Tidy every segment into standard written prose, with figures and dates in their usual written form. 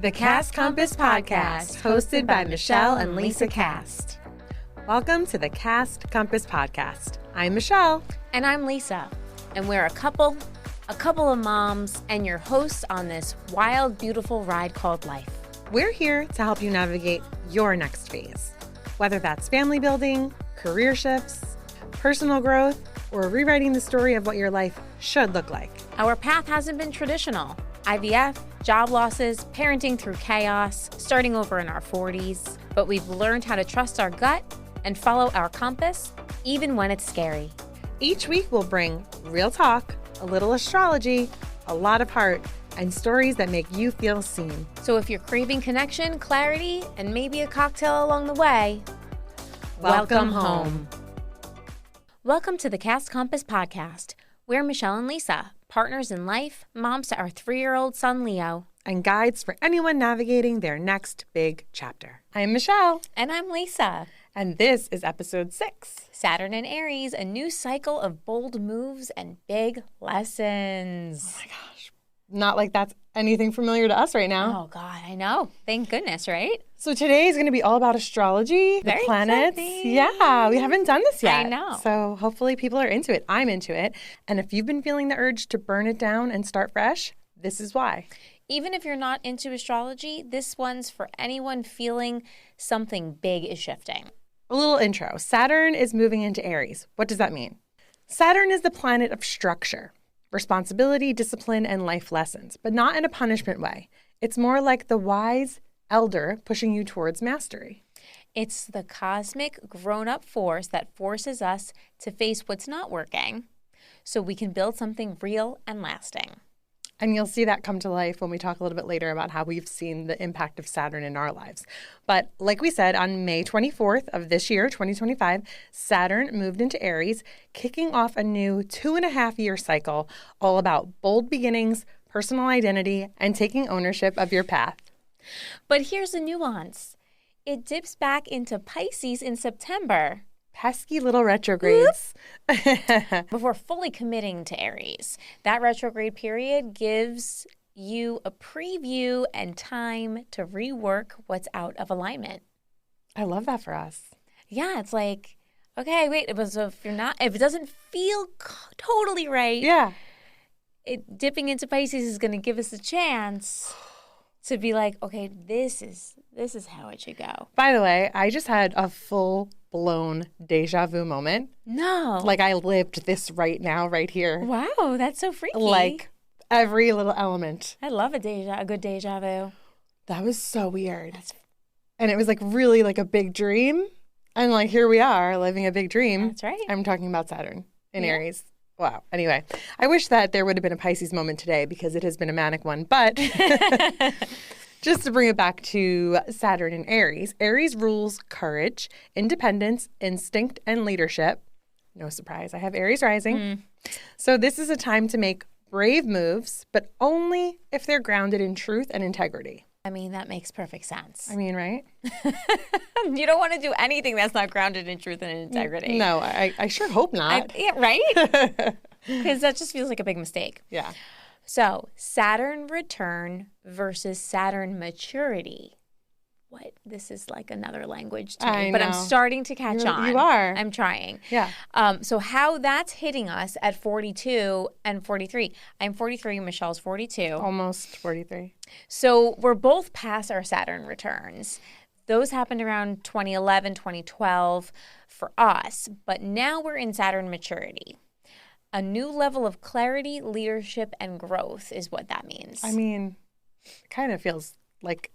The Cast Compass Podcast, hosted by Michelle and Lisa Cast. Welcome to the Cast Compass Podcast. I'm Michelle. And I'm Lisa. And we're a couple of moms, and your hosts on this wild, beautiful ride called life. We're here to help you navigate your next phase, whether that's family building, career shifts, personal growth, or rewriting the story of what your life should look like. Our path hasn't been traditional. IVF, job losses, parenting through chaos, starting over in our 40s. But we've learned how to trust our gut and follow our compass, even when it's scary. Each week we'll bring real talk, a little astrology, a lot of heart, and stories that make you feel seen. So if you're craving connection, clarity, and maybe a cocktail along the way, welcome home. Welcome to the Cast Compass Podcast. We're Michelle and Lisa, partners in life, moms to our 3-year-old son, Leo. And guides for anyone navigating their next big chapter. I'm Michelle. And I'm Lisa. And this is episode 6. Saturn and Aries, a new cycle of bold moves and big lessons. Oh my gosh. Not like that's anything familiar to us right now. Oh God, I know. Thank goodness, right? So today is going to be all about astrology, the Very planets. exciting. Yeah, we haven't done this yet. I know. So hopefully people are into it. I'm into it. And if you've been feeling the urge to burn it down and start fresh, this is why. Even if you're not into astrology, this one's for anyone feeling something big is shifting. A little intro. Saturn is moving into Aries. What does that mean? Saturn is the planet of structure, responsibility, discipline, and life lessons, but not in a punishment way. It's more like the wise elder pushing you towards mastery. It's the cosmic grown-up force that forces us to face what's not working so we can build something real and lasting. And you'll see that come to life when we talk a little bit later about how we've seen the impact of Saturn in our lives. But like we said, on May 24th of this year, 2025, Saturn moved into Aries, kicking off a new 2.5-year cycle all about bold beginnings, personal identity, and taking ownership of your path. But here's the nuance. It dips back into Pisces in September. Pesky little retrogrades. Before fully committing to Aries. That retrograde period gives you a preview and time to rework what's out of alignment. I love that for us. Yeah, it's like, okay, wait, so if it doesn't feel totally right, Yeah. Dipping into Pisces is going to give us a chance to be like, okay, this is how it should go. By the way, I just had a full-blown deja vu moment. No. Like I lived this right now, right here. Wow, that's so freaky. Like every little element. I love a good deja vu. That was so weird. And it was like really like a big dream. And like here we are living a big dream. That's right. I'm talking about Saturn in Aries. Wow. Anyway, I wish that there would have been a Pisces moment today because it has been a manic one. But just to bring it back to Saturn and Aries, Aries rules courage, independence, instinct, and leadership. No surprise, I have Aries rising. So this is a time to make brave moves, but only if they're grounded in truth and integrity. I mean, that makes perfect sense. I mean, right? You don't want to do anything that's not grounded in truth and integrity. No, I sure hope not. Yeah, right? Because that just feels like a big mistake. Yeah. So, Saturn return versus Saturn maturity. What? This is like another language to me, but I'm starting to catch on. You are. I'm trying. Yeah. So how that's hitting us at 42 and 43. I'm 43, Michelle's 42. Almost 43. So we're both past our Saturn returns. Those happened around 2011, 2012 for us, but now we're in Saturn maturity. A new level of clarity, leadership, and growth is what that means. I mean, it kind of feels like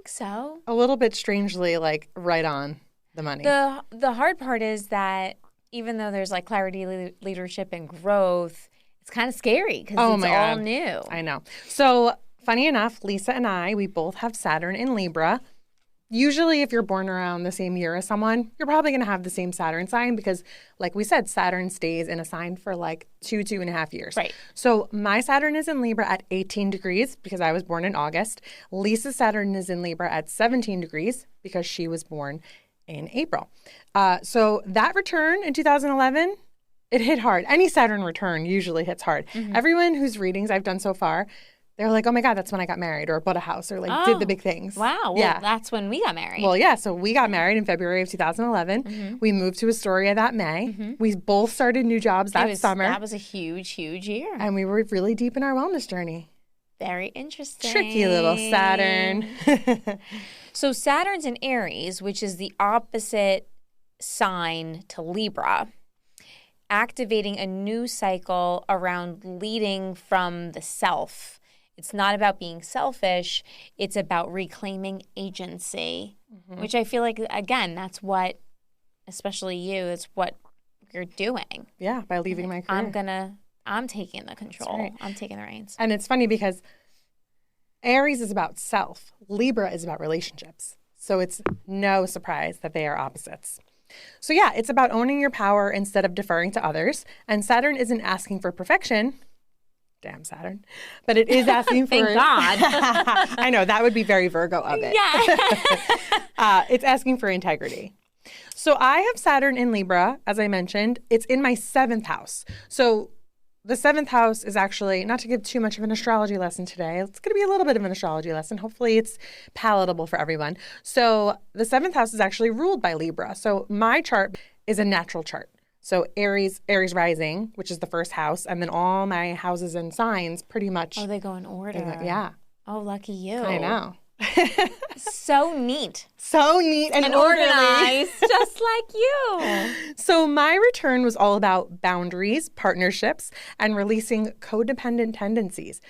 So a little bit strangely like right on the money. The hard part is that even though there's like clarity, leadership, and growth, it's kind of scary because it's all new. I know. So funny enough, Lisa and I, we both have Saturn in Libra. Usually if you're born around the same year as someone, you're probably going to have the same Saturn sign because like we said, Saturn stays in a sign for like 2.5 years. Right. So my Saturn is in Libra at 18 degrees because I was born in August. Lisa's Saturn is in Libra at 17 degrees because she was born in April. So that return in 2011, it hit hard. Any Saturn return usually hits hard. Mm-hmm. Everyone whose readings I've done so far They're like, oh my God, that's when I got married or bought a house or like did the big things. Wow. Well, that's when we got married. Well, yeah. So we got married in February of 2011. We moved to Astoria that May. We both started new jobs that summer. That was a huge, huge year. And we were really deep in our wellness journey. Very interesting. Tricky little Saturn. So Saturn's in Aries, which is the opposite sign to Libra, activating a new cycle around leading from the self. It's not about being selfish. It's about reclaiming agency, which I feel like, again, that's what, especially you, is what you're doing. Yeah, by leaving my career. I'm taking the control. Right. I'm taking the reins. And it's funny because Aries is about self. Libra is about relationships. So it's no surprise that they are opposites. So yeah, it's about owning your power instead of deferring to others. And Saturn isn't asking for perfection. Damn Saturn. But it is asking for... Thank God. I know, that would be very Virgo of it. Yeah. It's asking for integrity. So I have Saturn in Libra, as I mentioned. It's in my 7th house. So the 7th house is actually, not to give too much of an astrology lesson today, it's going to be a little bit of an astrology lesson. Hopefully it's palatable for everyone. So the 7th house is actually ruled by Libra. So my chart is a natural chart. So Aries rising, which is the first house, and then all my houses and signs pretty much. Oh, they go in order. Yeah. Oh, lucky you. I know. So neat. So neat and organized, just like you. So my return was all about boundaries, partnerships, and releasing codependent tendencies.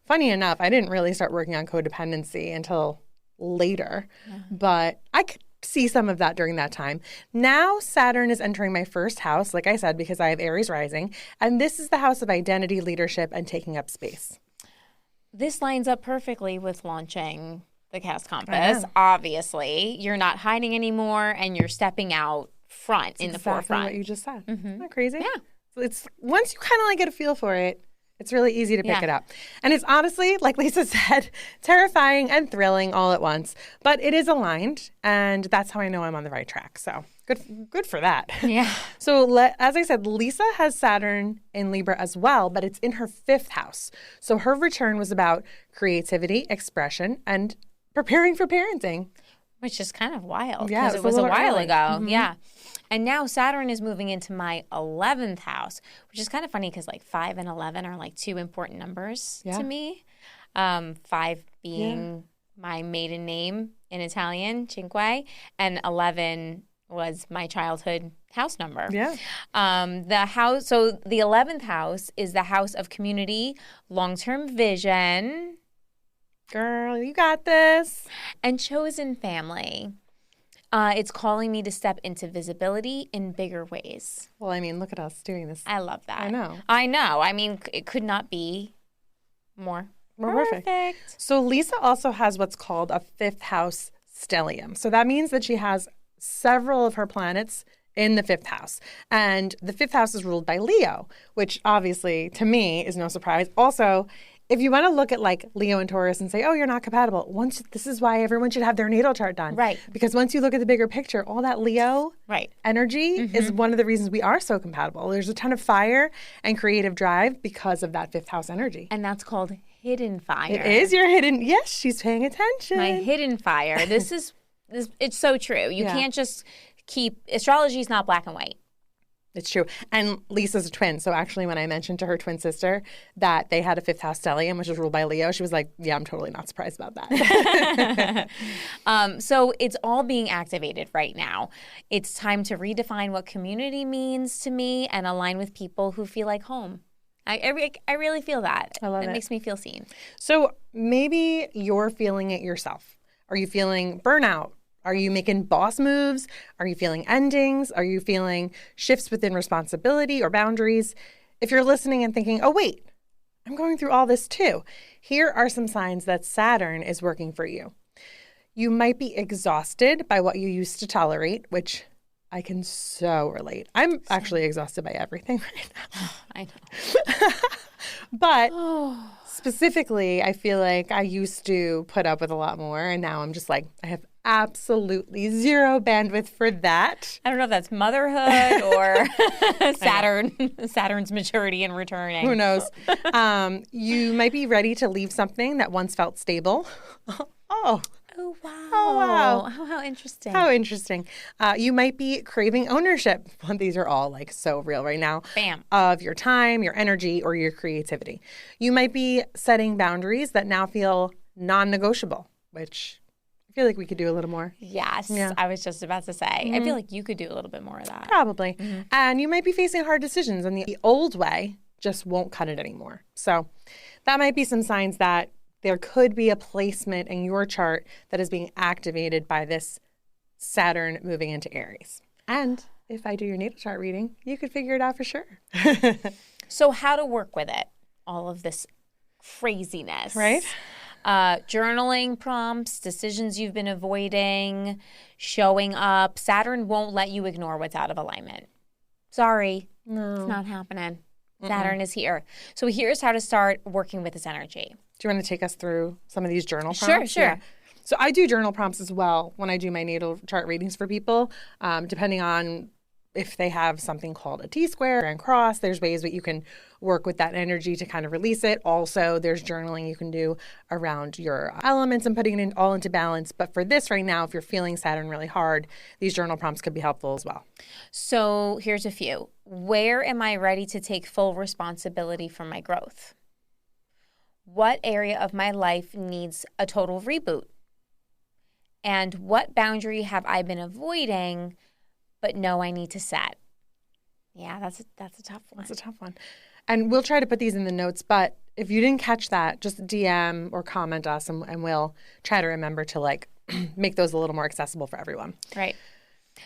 Funny enough, I didn't really start working on codependency until later, but I could see some of that during that time. Now Saturn is entering my first house, like I said, because I have Aries rising, and this is the house of identity, leadership, and taking up space. This lines up perfectly with launching the Cast Compass. Obviously, you're not hiding anymore, and you're stepping out front in the forefront. What you just said. Isn't that crazy? Yeah. So it's once you kind of like get a feel for it, it's really easy to pick it up. And it's honestly, like Lisa said, terrifying and thrilling all at once. But it is aligned, and that's how I know I'm on the right track. So good for that. Yeah. So as I said, Lisa has Saturn in Libra as well, but it's in her 5th house. So her return was about creativity, expression, and preparing for parenting. Which is kind of wild. Yeah, because it was a while early. ago. Yeah. And now Saturn is moving into my 11th house, which is kind of funny because like 5 and 11 are like 2 important numbers to me. 5 being my maiden name in Italian, Cinque, and 11 was my childhood house number. Yeah. So the 11th house is the house of community, long-term vision. Girl, you got this. And chosen family. It's calling me to step into visibility in bigger ways. Well, I mean, look at us doing this. I love that. I know. I mean, it could not be more perfect. So Lisa also has what's called a 5th house stellium. So that means that she has several of her planets in the 5th house. And the 5th house is ruled by Leo, which obviously to me is no surprise. Also, if you want to look at like Leo and Taurus and say, oh, you're not compatible, this is why everyone should have their natal chart done. Right. Because once you look at the bigger picture, all that Leo energy is one of the reasons we are so compatible. There's a ton of fire and creative drive because of that 5th house energy. And that's called hidden fire. It is your hidden. Yes, she's paying attention. My hidden fire. It's so true. You can't just astrology is not black and white. It's true. And Lisa's a twin. So actually, when I mentioned to her twin sister that they had a 5th house stellium, which was ruled by Leo, she was like, yeah, I'm totally not surprised about that. So it's all being activated right now. It's time to redefine what community means to me and align with people who feel like home. I really feel that. I love it. It makes me feel seen. So maybe you're feeling it yourself. Are you feeling burnout? Are you making boss moves? Are you feeling endings? Are you feeling shifts within responsibility or boundaries? If you're listening and thinking, oh, wait, I'm going through all this too. Here are some signs that Saturn is working for you. You might be exhausted by what you used to tolerate, which I can so relate. I'm actually exhausted by everything right now. I know. But specifically, I feel like I used to put up with a lot more, and now I'm just like, I have absolutely zero bandwidth for that. I don't know if that's motherhood or Saturn's maturity and returning. Who knows? You might be ready to leave something that once felt stable. Oh. Oh, wow. Oh, wow. How interesting. How interesting. You might be craving ownership. These are all like so real right now. Bam. Of your time, your energy, or your creativity. You might be setting boundaries that now feel non-negotiable, which I feel like we could do a little more. Yes. Yeah. I was just about to say. I feel like you could do a little bit more of that. Probably. And you might be facing hard decisions, and the old way just won't cut it anymore. So that might be some signs that there could be a placement in your chart that is being activated by this Saturn moving into Aries. And if I do your natal chart reading, you could figure it out for sure. So how to work with it? All of this craziness. Right? Journaling prompts, decisions you've been avoiding, showing up. Saturn won't let you ignore what's out of alignment. Sorry. No. It's not happening. Saturn is here. So here's how to start working with this energy. Do you want to take us through some of these journal prompts? Sure. Yeah. So I do journal prompts as well when I do my natal chart readings for people, depending on if they have something called a T-square and cross. There's ways that you can work with that energy to kind of release it. Also, there's journaling you can do around your elements and putting it all into balance. But for this right now, if you're feeling Saturn really hard, these journal prompts could be helpful as well. So here's a few. Where am I ready to take full responsibility for my growth? What area of my life needs a total reboot? And what boundary have I been avoiding but know I need to set? Yeah, that's a tough one. That's a tough one. And we'll try to put these in the notes, but if you didn't catch that, just DM or comment us and we'll try to remember to like make those a little more accessible for everyone. Right.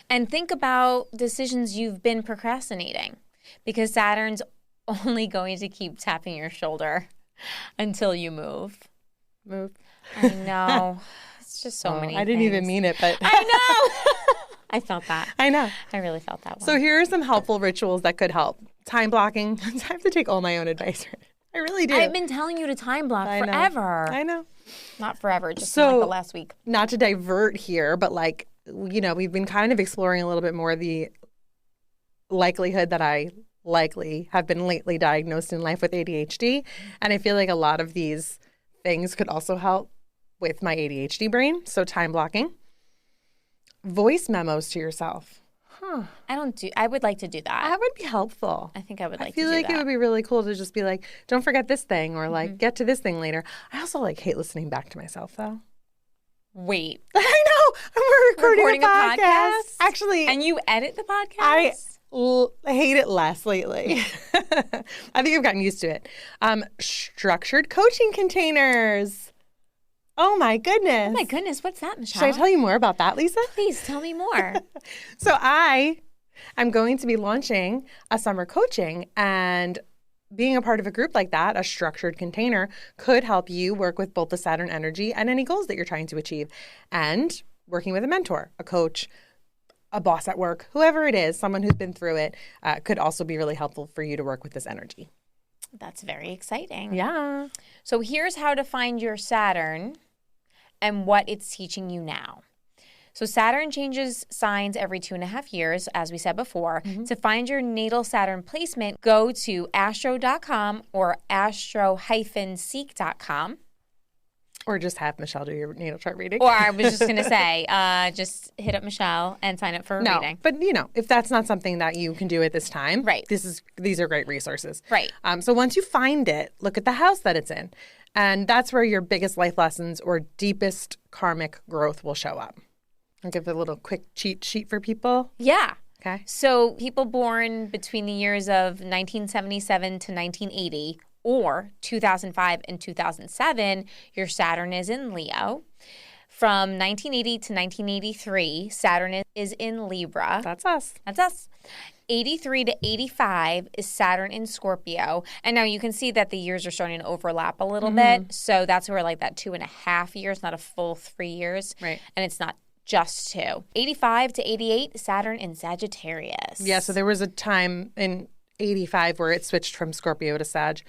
And think about decisions you've been procrastinating, because Saturn's only going to keep tapping your shoulder until you move. I know. It's just so many I didn't things. even mean it, but I know. I felt that. I know. I really felt that one. So here are some helpful rituals that could help. Time blocking. I have to take all my own advice. I really do. I've been telling you to time block forever. I know. Not forever, just So, like the last week. Not to divert here, but like, you know, we've been kind of exploring a little bit more the likelihood that I likely have been lately diagnosed in life with ADHD. And I feel like a lot of these things could also help with my ADHD brain. So time blocking. Voice memos to yourself. I would like to do that. That would be helpful. I think I would like to I do feel like that. it would be really cool to just be like, don't forget this thing, or like, get to this thing later. I also like hate listening back to myself though. Wait. I know. We're recording a podcast. podcast? Actually. And you edit the podcast? I hate it less lately. I think I've gotten used to it. Structured coaching containers. Oh my goodness. Oh my goodness, what's that, Michelle? Should I tell you more about that, Lisa? Please tell me more. So I'm going to be launching a summer coaching, and being a part of a group like that, a structured container, could help you work with both the Saturn energy and any goals that you're trying to achieve. And working with a mentor, a coach, a boss at work, whoever it is, someone who's been through it, could also be really helpful for you to work with this energy. That's very exciting. Yeah. So here's how to find your Saturn and what it's teaching you now. So Saturn changes signs every 2.5 years, as we said before. To find your natal Saturn placement, go to astro.com or astro-seek.com. Or just have Michelle do your natal chart reading. Or I was just going to say, just hit up Michelle and sign up for a reading. But you know, if that's not something that you can do at this time, Right. These are great resources. Right. So once you find it, look at the house that it's in. And that's where your biggest life lessons or deepest karmic growth will show up. I'll give a little quick cheat sheet for people. Yeah. Okay. So people born between the years of 1977 to 1980 or 2005 and 2007, your Saturn is in Leo. From 1980 to 1983, Saturn is in Libra. That's us. That's us. 83 to 85 is Saturn in Scorpio. And now you can see that the years are starting to overlap a little bit. So that's where like that 2.5 years, not a full 3 years. Right. And it's not just 2. 85 to 88, Saturn in Sagittarius. Yeah, so there was a time in 85 where it switched from Scorpio to Sag.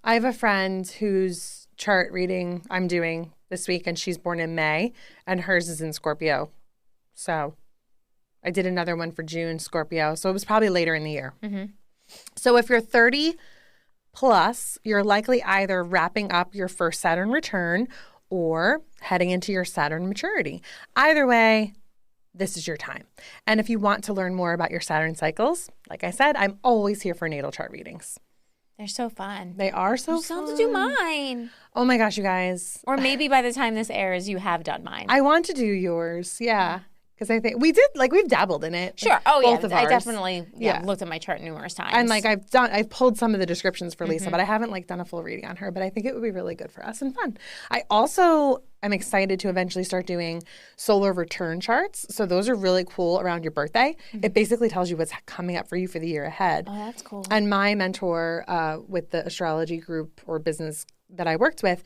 I have a friend whose chart reading I'm doing this week, and she's born in May, and hers is in Scorpio. So I did another one for June, Scorpio. So it was probably later in the year. Mm-hmm. So if you're 30 plus, you're likely either wrapping up your first Saturn return or heading into your Saturn maturity. Either way, this is your time. And if you want to learn more about your Saturn cycles, like I said, I'm always here for natal chart readings. They're so fun. They are so You still fun. have to do mine. Oh my gosh, you guys. Or maybe by the time this airs, you have done mine. I want to do yours. Yeah. Because I think we did, like, we've dabbled in it. Sure. Oh, both yeah. of I ours. definitely Yeah. looked at my chart numerous times. And like I've pulled some of the descriptions for Lisa, but I haven't like done a full reading on her. But I think it would be really good for us and fun. I also am excited to eventually start doing solar return charts. So those are really cool around your birthday. It basically tells you what's coming up for you for the year ahead. Oh, that's cool. And my mentor with the astrology group or business that I worked with,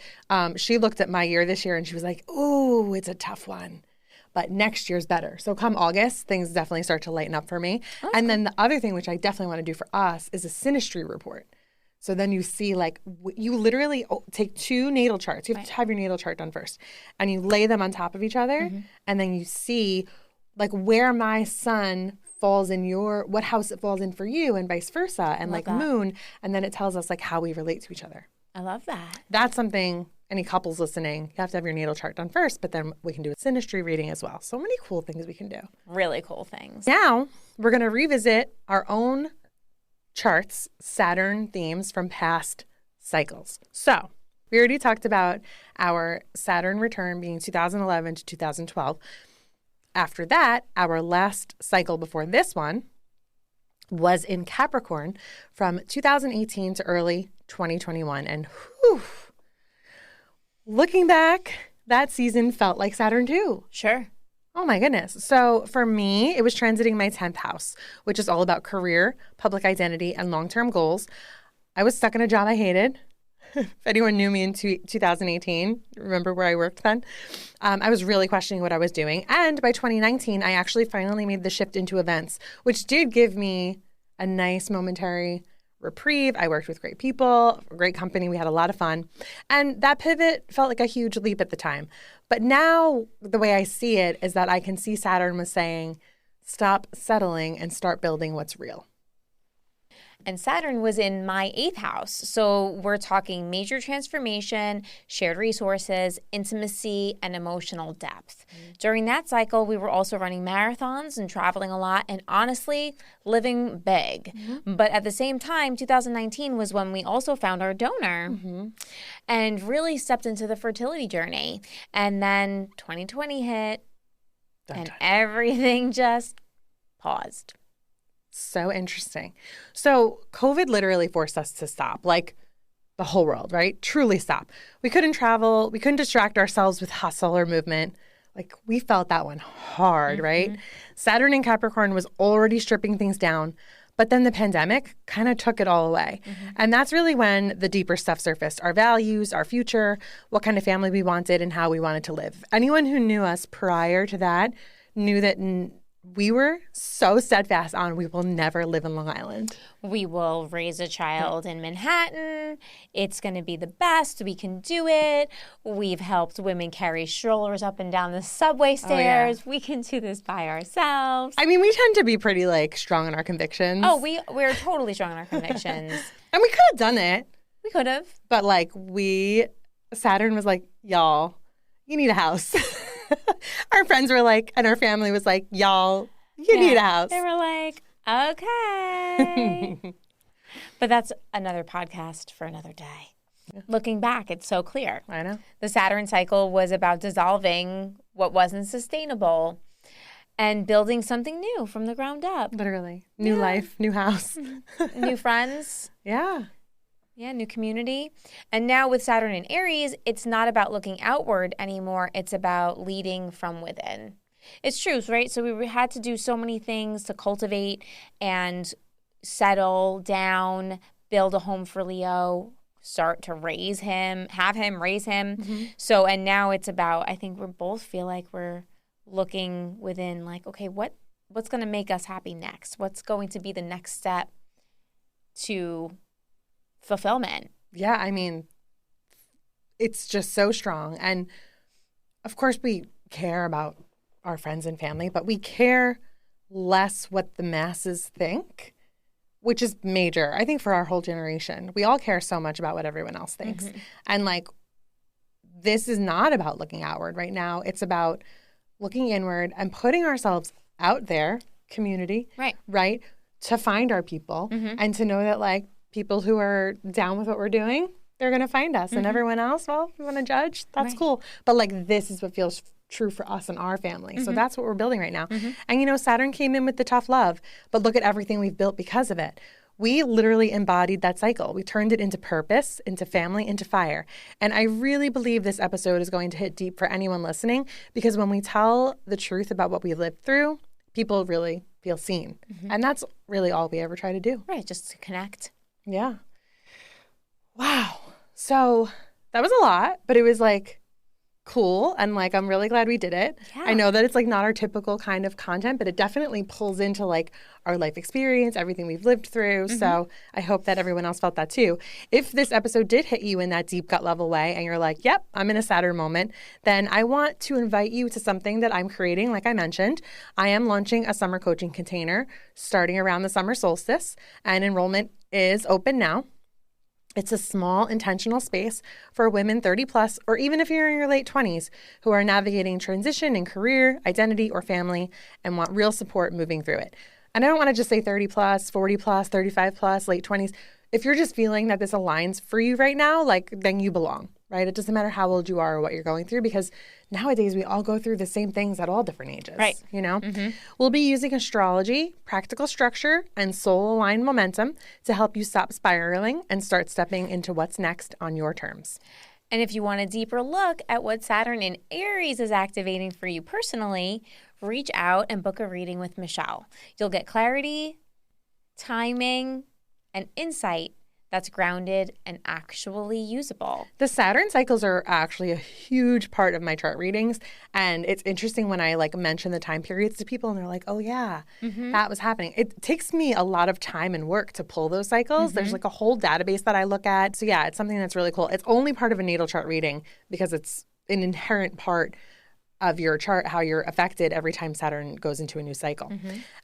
she looked at my year this year and she was like, "Oh, it's a tough one. But next year's better." So come August, things definitely start to lighten up for me. And then the other thing, which I definitely want to do for us, is a synastry report. So then you see, like, you literally take two natal charts. You have to have your natal chart done first. And you lay them on top of each other. And then you see, like, where my sun falls in what house it falls in for you and vice versa. And, like, moon. And then it tells us, like, how we relate to each other. I love that. That's something... Any couples listening, you have to have your natal chart done first, but then we can do a synastry reading as well. So many cool things we can do. Really cool things. Now, we're going to revisit our own charts, Saturn themes from past cycles. So, we already talked about our Saturn return being 2011 to 2012. After that, our last cycle before this one was in Capricorn from 2018 to early 2021. And whew, looking back, that season felt like Saturn too. Sure. Oh my goodness. So for me, it was transiting my 10th house, which is all about career, public identity, and long-term goals. I was stuck in a job I hated. If anyone knew me in 2018, remember where I worked then? I was really questioning what I was doing. And by 2019, I actually finally made the shift into events, which did give me a nice momentary reprieve. I worked with great people, a great company. We had a lot of fun. And that pivot felt like a huge leap at the time. But now the way I see it is that I can see Saturn was saying, stop settling and start building what's real. And Saturn was in my 8th house. So we're talking major transformation, shared resources, intimacy, and emotional depth. During that cycle, we were also running marathons and traveling a lot and honestly living big. But at the same time, 2019 was when we also found our donor and really stepped into the fertility journey. And then 2020 hit and everything just paused. So interesting. So COVID literally forced us to stop, like the whole world, right? Truly stop. We couldn't travel. We couldn't distract ourselves with hustle or movement. Like we felt that one hard, right? Saturn in Capricorn was already stripping things down, but then the pandemic kind of took it all away. And that's really when the deeper stuff surfaced, our values, our future, what kind of family we wanted and how we wanted to live. Anyone who knew us prior to that knew that we were so steadfast on we will never live in Long Island. We will raise a child in Manhattan. It's going to be the best. We can do it. We've helped women carry strollers up and down the subway stairs. We can do this by ourselves. I mean, we tend to be pretty like strong in our convictions. Oh, we're totally strong in our convictions. And we could have done it. We could have. But like Saturn was like, y'all, you need a house. Our friends were like, and our family was like, y'all, you need a house. They were like, okay. But that's another podcast for another day. Looking back, it's so clear. I know. The Saturn cycle was about dissolving what wasn't sustainable and building something new from the ground up. Literally. New life, new house. New friends. Yeah. Yeah, new community. And now with Saturn in Aries, it's not about looking outward anymore. It's about leading from within. It's true, right? So we had to do so many things to cultivate and settle down, build a home for Leo, start to raise him, have him raise him. So, and now it's about, I think we both feel like we're looking within like, okay, what's going to make us happy next? What's going to be the next step to fulfillment? Yeah, I mean, it's just so strong. And of course, we care about our friends and family, but we care less what the masses think, which is major, I think, for our whole generation. We all care so much about what everyone else thinks. And like, this is not about looking outward right now. It's about looking inward and putting ourselves out there, community, right, to find our people and to know that like people who are down with what we're doing, they're going to find us. And everyone else, well, if you want to judge, that's cool. But like, this is what feels true for us and our family. So that's what we're building right now. And, you know, Saturn came in with the tough love, but look at everything we've built because of it. We literally embodied that cycle. We turned it into purpose, into family, into fire. And I really believe this episode is going to hit deep for anyone listening, because when we tell the truth about what we lived through, people really feel seen. And that's really all we ever try to do. Right, just to connect. Yeah. Wow. So that was a lot, but it was like cool. And like, I'm really glad we did it. Yeah. I know that it's like not our typical kind of content, but it definitely pulls into like our life experience, everything we've lived through. So I hope that everyone else felt that too. If this episode did hit you in that deep gut level way and you're like, yep, I'm in a Saturn moment, then I want to invite you to something that I'm creating. Like I mentioned, I am launching a summer coaching container starting around the summer solstice, and enrollment is open now. It's a small, intentional space for women 30 plus, or even if you're in your late 20s, who are navigating transition in career, identity, or family and want real support moving through it. And I don't want to just say 30 plus, 40 plus, 35 plus, late 20s. If you're just feeling that this aligns for you right now, like, then you belong, right? It doesn't matter how old you are or what you're going through, because nowadays we all go through the same things at all different ages, right? You know, we'll be using astrology, practical structure, and soul aligned momentum to help you stop spiraling and start stepping into what's next on your terms. And if you want a deeper look at what Saturn in Aries is activating for you personally, reach out and book a reading with Michelle. You'll get clarity, timing, and insight that's grounded and actually usable. The Saturn cycles are actually a huge part of my chart readings. And it's interesting when I like mention the time periods to people and they're like, oh yeah, that was happening. It takes me a lot of time and work to pull those cycles. There's like a whole database that I look at. So yeah, it's something that's really cool. It's only part of a natal chart reading because it's an inherent part of your chart, how you're affected every time Saturn goes into a new cycle.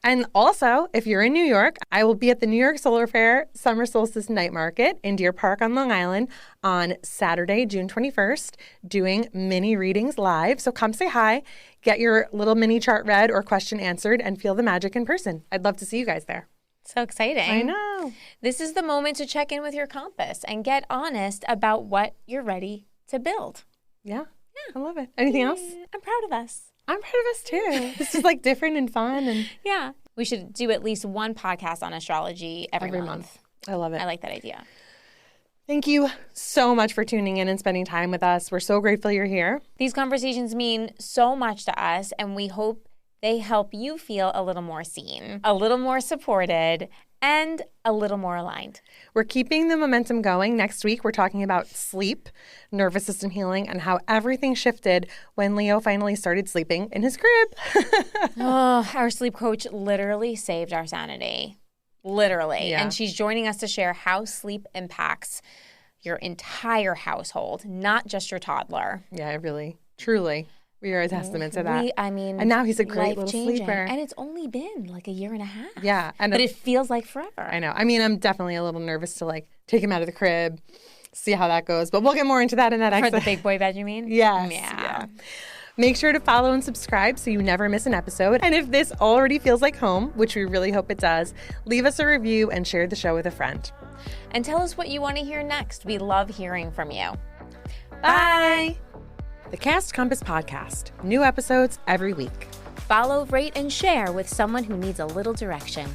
And also, if you're in New York, I will be at the New York Solar Fair Summer Solstice Night Market in Deer Park on Long Island on Saturday, June 21st, doing mini readings live. So come say hi, get your little mini chart read or question answered, and feel the magic in person. I'd love to see you guys there. So exciting. I know. This is the moment to check in with your compass and get honest about what you're ready to build. Yeah. I love it. Anything else? I'm proud of us. I'm proud of us too. This is like different and fun. And yeah. We should do at least one podcast on astrology every month. I love it. I like that idea. Thank you so much for tuning in and spending time with us. We're so grateful you're here. These conversations mean so much to us, and we hope they help you feel a little more seen, a little more supported, and a little more aligned. We're keeping the momentum going. Next week, we're talking about sleep, nervous system healing, and how everything shifted when Leo finally started sleeping in his crib. Our sleep coach literally saved our sanity. Literally. Yeah. And she's joining us to share how sleep impacts your entire household, not just your toddler. Yeah, really, truly. We are a testament to that. And now he's a great little sleeper. And it's only been like a year and a half. Yeah. But it feels like forever. I know. I mean, I'm definitely a little nervous to like take him out of the crib, see how that goes. But we'll get more into that in that For the big boy bed, you mean? Yes. Yeah. Make sure to follow and subscribe so you never miss an episode. And if this already feels like home, which we really hope it does, leave us a review and share the show with a friend. And tell us what you want to hear next. We love hearing from you. Bye. The Cast Compass Podcast. New episodes every week. Follow, rate, and share with someone who needs a little direction.